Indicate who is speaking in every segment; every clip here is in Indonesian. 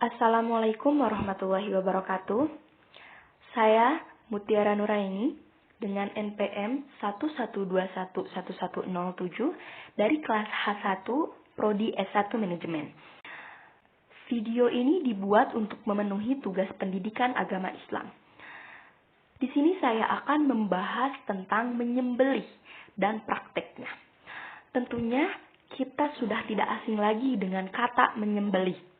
Speaker 1: Assalamualaikum warahmatullahi wabarakatuh. Saya Mutiara Nuraini dengan NPM 112111007 dari kelas H1 Prodi S1 Manajemen. Video ini dibuat untuk memenuhi tugas pendidikan agama Islam. Di sini saya akan membahas tentang menyembelih dan prakteknya. Tentunya kita sudah tidak asing lagi dengan kata menyembelih.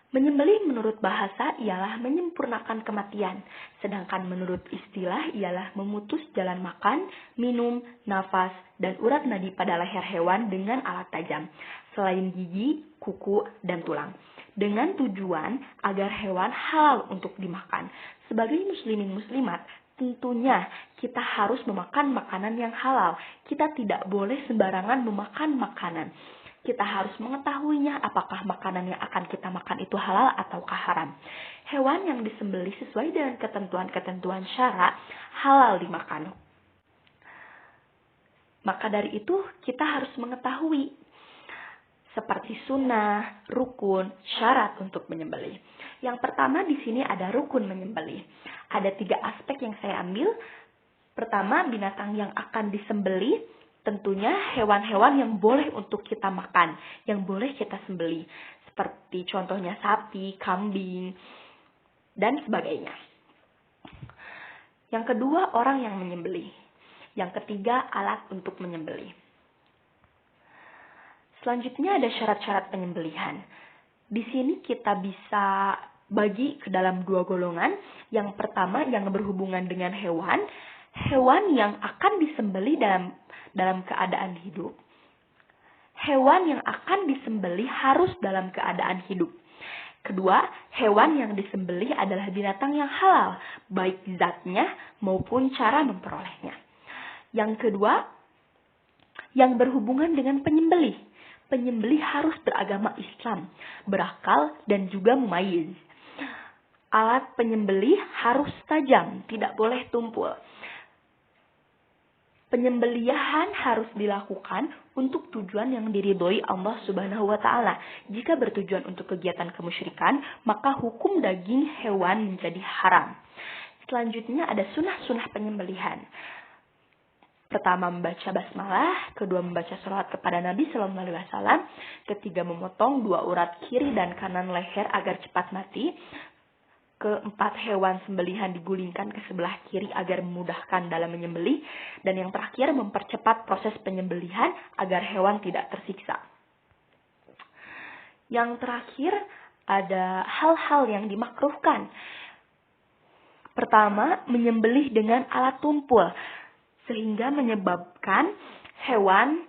Speaker 1: Menyembelih menurut bahasa ialah menyempurnakan kematian, sedangkan menurut istilah ialah memutus jalan makan, minum, nafas, dan urat nadi pada leher hewan dengan alat tajam, selain gigi, kuku, dan tulang, dengan tujuan agar hewan halal untuk dimakan. Sebagai muslimin muslimat, tentunya kita harus memakan makanan yang halal. Kita tidak boleh sembarangan memakan makanan. Kita harus mengetahuinya apakah makanan yang akan kita makan itu halal ataukah haram. Hewan yang disembelih sesuai dengan ketentuan-ketentuan syara halal dimakan. Maka dari itu kita harus mengetahui seperti sunnah, rukun, syarat untuk menyembelih. Yang pertama di sini ada rukun menyembelih. Ada 3 aspek yang saya ambil. Pertama, binatang yang akan disembelih. Tentunya hewan-hewan yang boleh untuk kita makan, yang boleh kita sembelih. Seperti contohnya sapi, kambing, dan sebagainya. Yang kedua, orang yang menyembelih. Yang ketiga, alat untuk menyembelih. Selanjutnya ada syarat-syarat penyembelihan. Di sini kita bisa bagi ke dalam 2 golongan. Yang pertama yang berhubungan dengan hewan yang akan disembelih dalam keadaan hidup. Hewan yang akan disembelih harus dalam keadaan hidup. Kedua, hewan yang disembelih adalah binatang yang halal, baik zatnya maupun cara memperolehnya. Yang kedua, yang berhubungan dengan penyembelih. Penyembelih harus beragama Islam, berakal, dan juga mumayyiz. Alat penyembelih harus tajam, tidak boleh tumpul. Penyembelihan harus dilakukan untuk tujuan yang diridhoi Allah Subhanahu wa Ta'ala. Jika bertujuan untuk kegiatan kemusyrikan, maka hukum daging hewan menjadi haram. Selanjutnya ada sunnah-sunnah penyembelihan. Pertama, membaca basmalah. Kedua, membaca sholawat kepada Nabi SAW. Ketiga, memotong 2 urat kiri dan kanan leher agar cepat mati. Keempat, hewan sembelihan digulingkan ke sebelah kiri agar memudahkan dalam menyembelih. Dan yang terakhir, mempercepat proses penyembelihan agar hewan tidak tersiksa. Yang terakhir, ada hal-hal yang dimakruhkan. Pertama, menyembelih dengan alat tumpul, sehingga menyebabkan hewan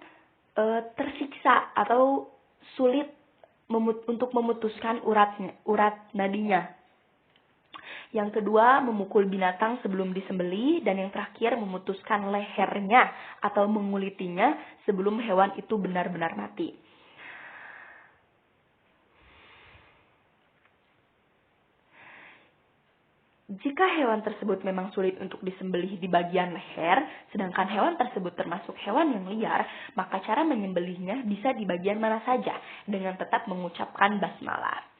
Speaker 1: tersiksa atau sulit untuk memutuskan urat nadinya. Yang kedua, memukul binatang sebelum disembelih. Dan yang terakhir, memutuskan lehernya atau mengulitinya sebelum hewan itu benar-benar mati. Jika hewan tersebut memang sulit untuk disembelih di bagian leher, sedangkan hewan tersebut termasuk hewan yang liar, maka cara menyembelihnya bisa di bagian mana saja dengan tetap mengucapkan basmalah.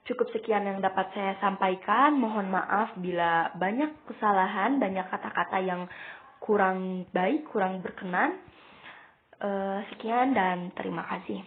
Speaker 1: Cukup sekian yang dapat saya sampaikan. Mohon maaf bila banyak kesalahan, banyak kata-kata yang kurang baik, kurang berkenan. Sekian dan terima kasih.